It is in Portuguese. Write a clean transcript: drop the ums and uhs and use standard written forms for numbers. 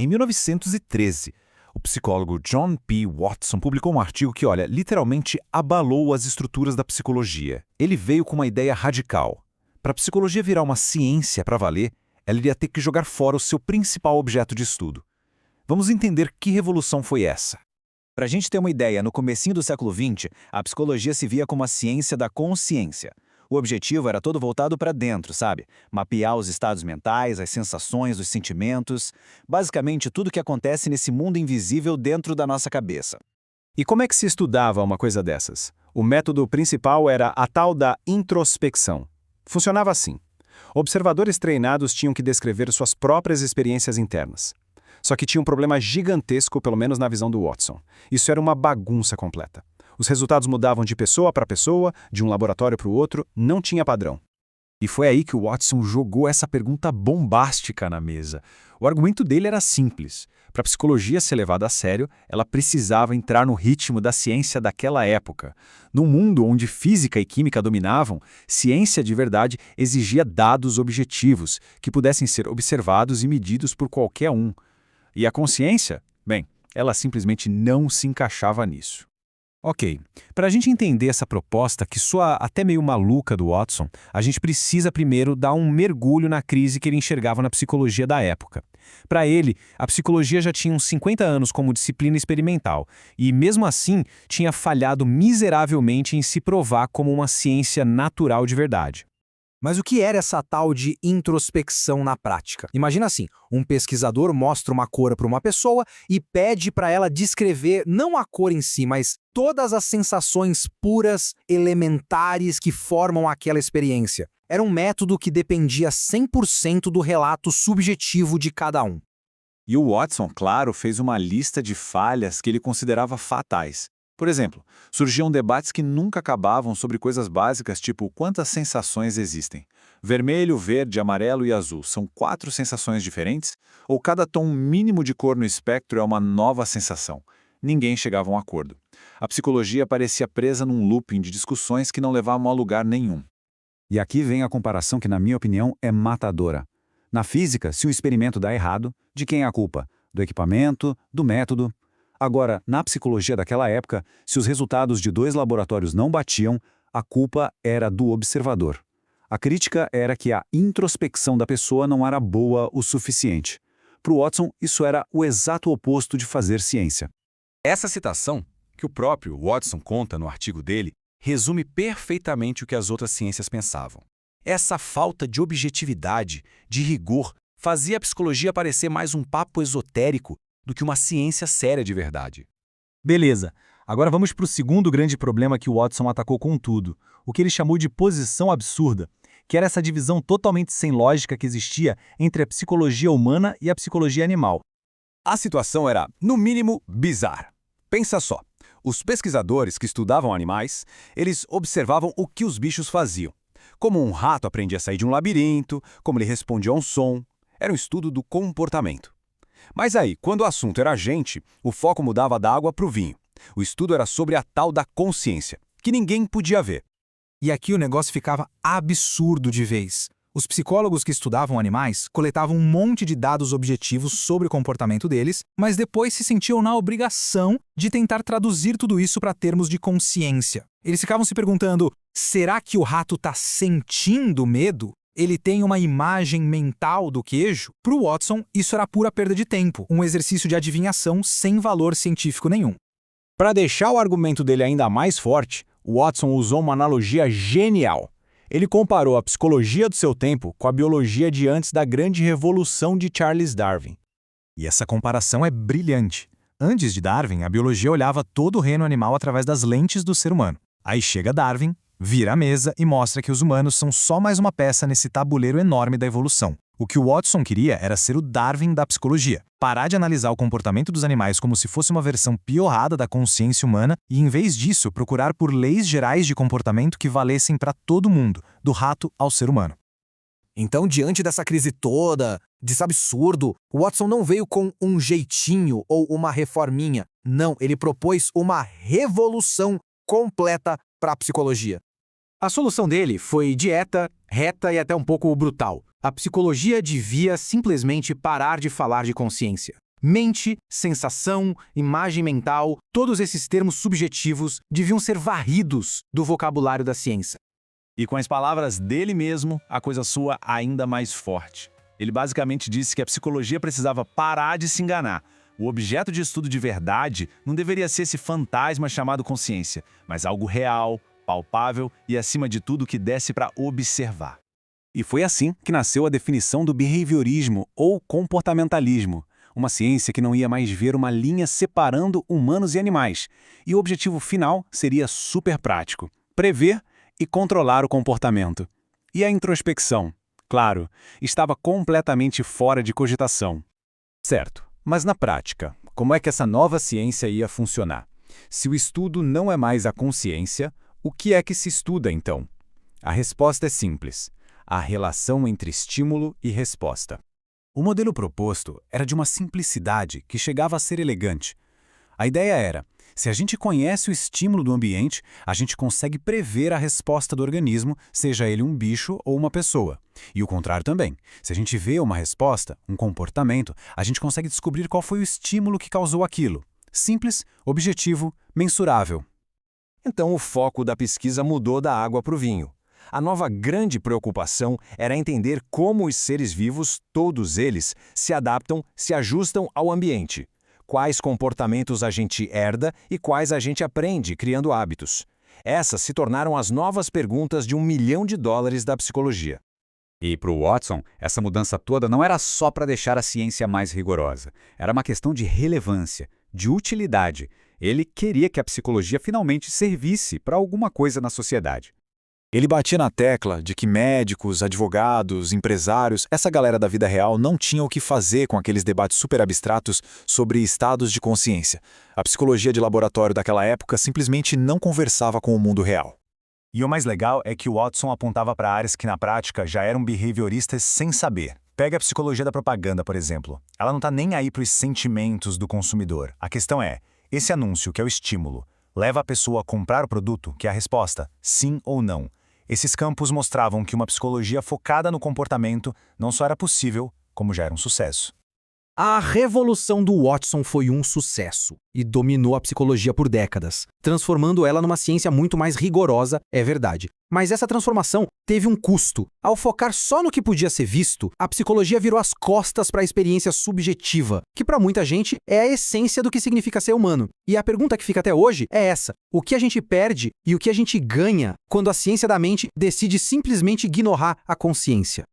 Em 1913, o psicólogo John P. Watson publicou um artigo que, olha, literalmente abalou as estruturas da psicologia. Ele veio com uma ideia radical. Para a psicologia virar uma ciência para valer, ela iria ter que jogar fora o seu principal objeto de estudo. Vamos entender que revolução foi essa. Para a gente ter uma ideia, no comecinho do século XX, a psicologia se via como a ciência da consciência. O objetivo era todo voltado para dentro, sabe? Mapear os estados mentais, as sensações, os sentimentos, basicamente tudo que acontece nesse mundo invisível dentro da nossa cabeça. E como é que se estudava uma coisa dessas? O método principal era a tal da introspecção. Funcionava assim. Observadores treinados tinham que descrever suas próprias experiências internas. Só que tinha um problema gigantesco, pelo menos na visão do Watson. Isso era uma bagunça completa. Os resultados mudavam de pessoa para pessoa, de um laboratório para o outro, não tinha padrão. E foi aí que o Watson jogou essa pergunta bombástica na mesa. O argumento dele era simples. Para a psicologia ser levada a sério, ela precisava entrar no ritmo da ciência daquela época. Num mundo onde física e química dominavam, ciência de verdade exigia dados objetivos, que pudessem ser observados e medidos por qualquer um. E a consciência? Bem, ela simplesmente não se encaixava nisso. Ok, para a gente entender essa proposta, que soa até meio maluca do Watson, a gente precisa primeiro dar um mergulho na crise que ele enxergava na psicologia da época. Para ele, a psicologia já tinha uns 50 anos como disciplina experimental, e mesmo assim tinha falhado miseravelmente em se provar como uma ciência natural de verdade. Mas o que era essa tal de introspecção na prática? Imagina assim, um pesquisador mostra uma cor para uma pessoa e pede para ela descrever não a cor em si, mas todas as sensações puras, elementares que formam aquela experiência. Era um método que dependia 100% do relato subjetivo de cada um. E o Watson, claro, fez uma lista de falhas que ele considerava fatais. Por exemplo, surgiam debates que nunca acabavam sobre coisas básicas tipo quantas sensações existem. Vermelho, verde, amarelo e azul são 4 sensações diferentes? Ou cada tom mínimo de cor no espectro é uma nova sensação? Ninguém chegava a um acordo. A psicologia parecia presa num looping de discussões que não levavam a lugar nenhum. E aqui vem a comparação que, na minha opinião, é matadora. Na física, se o experimento dá errado, de quem é a culpa? Do equipamento, do método? Agora, na psicologia daquela época, se os resultados de 2 laboratórios não batiam, a culpa era do observador. A crítica era que a introspecção da pessoa não era boa o suficiente. Para o Watson, isso era o exato oposto de fazer ciência. Essa citação, que o próprio Watson conta no artigo dele, resume perfeitamente o que as outras ciências pensavam. Essa falta de objetividade, de rigor, fazia a psicologia parecer mais um papo esotérico do que uma ciência séria de verdade. Beleza, agora vamos para o segundo grande problema que o Watson atacou com tudo, o que ele chamou de posição absurda, que era essa divisão totalmente sem lógica que existia entre a psicologia humana e a psicologia animal. A situação era, no mínimo, bizarra. Pensa só, os pesquisadores que estudavam animais, eles observavam o que os bichos faziam. Como um rato aprendia a sair de um labirinto, como ele respondia a um som. Era um estudo do comportamento. Mas aí, quando o assunto era a gente, o foco mudava da água para o vinho. O estudo era sobre a tal da consciência, que ninguém podia ver. E aqui o negócio ficava absurdo de vez. Os psicólogos que estudavam animais coletavam um monte de dados objetivos sobre o comportamento deles, mas depois se sentiam na obrigação de tentar traduzir tudo isso para termos de consciência. Eles ficavam se perguntando, será que o rato está sentindo medo? Ele tem uma imagem mental do queijo? Para o Watson, isso era pura perda de tempo, um exercício de adivinhação sem valor científico nenhum. Para deixar o argumento dele ainda mais forte, o Watson usou uma analogia genial. Ele comparou a psicologia do seu tempo com a biologia de antes da grande revolução de Charles Darwin. E essa comparação é brilhante. Antes de Darwin, a biologia olhava todo o reino animal através das lentes do ser humano. Aí chega Darwin, vira a mesa e mostra que os humanos são só mais uma peça nesse tabuleiro enorme da evolução. O que o Watson queria era ser o Darwin da psicologia. Parar de analisar o comportamento dos animais como se fosse uma versão piorada da consciência humana e, em vez disso, procurar por leis gerais de comportamento que valessem para todo mundo, do rato ao ser humano. Então, diante dessa crise toda, desse absurdo, o Watson não veio com um jeitinho ou uma reforminha. Não, ele propôs uma revolução completa para a psicologia. A solução dele foi direta, reta e até um pouco brutal. A psicologia devia simplesmente parar de falar de consciência. Mente, sensação, imagem mental, todos esses termos subjetivos deviam ser varridos do vocabulário da ciência. E com as palavras dele mesmo, a coisa soa ainda mais forte. Ele basicamente disse que a psicologia precisava parar de se enganar. O objeto de estudo de verdade não deveria ser esse fantasma chamado consciência, mas algo real, palpável e, acima de tudo, que desse para observar. E foi assim que nasceu a definição do behaviorismo ou comportamentalismo, uma ciência que não ia mais ver uma linha separando humanos e animais, e o objetivo final seria super prático: prever e controlar o comportamento. E a introspecção, claro, estava completamente fora de cogitação. Certo, mas na prática, como é que essa nova ciência ia funcionar? Se o estudo não é mais a consciência, o que é que se estuda então? A resposta é simples: a relação entre estímulo e resposta. O modelo proposto era de uma simplicidade que chegava a ser elegante. A ideia era: se a gente conhece o estímulo do ambiente, a gente consegue prever a resposta do organismo, seja ele um bicho ou uma pessoa. E o contrário também. Se a gente vê uma resposta, um comportamento, a gente consegue descobrir qual foi o estímulo que causou aquilo. Simples, objetivo, mensurável. Então o foco da pesquisa mudou da água para o vinho. A nova grande preocupação era entender como os seres vivos, todos eles, se adaptam, se ajustam ao ambiente. Quais comportamentos a gente herda e quais a gente aprende criando hábitos. Essas se tornaram as novas perguntas de $1 milhão da psicologia. E para o Watson, essa mudança toda não era só para deixar a ciência mais rigorosa. Era uma questão de relevância, de utilidade. Ele queria que a psicologia finalmente servisse para alguma coisa na sociedade. Ele batia na tecla de que médicos, advogados, empresários, essa galera da vida real não tinha o que fazer com aqueles debates super abstratos sobre estados de consciência. A psicologia de laboratório daquela época simplesmente não conversava com o mundo real. E o mais legal é que o Watson apontava para áreas que na prática já eram behavioristas sem saber. Pega a psicologia da propaganda, por exemplo. Ela não está nem aí para os sentimentos do consumidor. A questão é, esse anúncio, que é o estímulo, leva a pessoa a comprar o produto, que é a resposta, sim ou não. Esses campos mostravam que uma psicologia focada no comportamento não só era possível, como já era um sucesso. A revolução do Watson foi um sucesso e dominou a psicologia por décadas, transformando ela numa ciência muito mais rigorosa, é verdade. Mas essa transformação teve um custo. Ao focar só no que podia ser visto, a psicologia virou as costas para a experiência subjetiva, que para muita gente é a essência do que significa ser humano. E a pergunta que fica até hoje é essa: o que a gente perde e o que a gente ganha quando a ciência da mente decide simplesmente ignorar a consciência?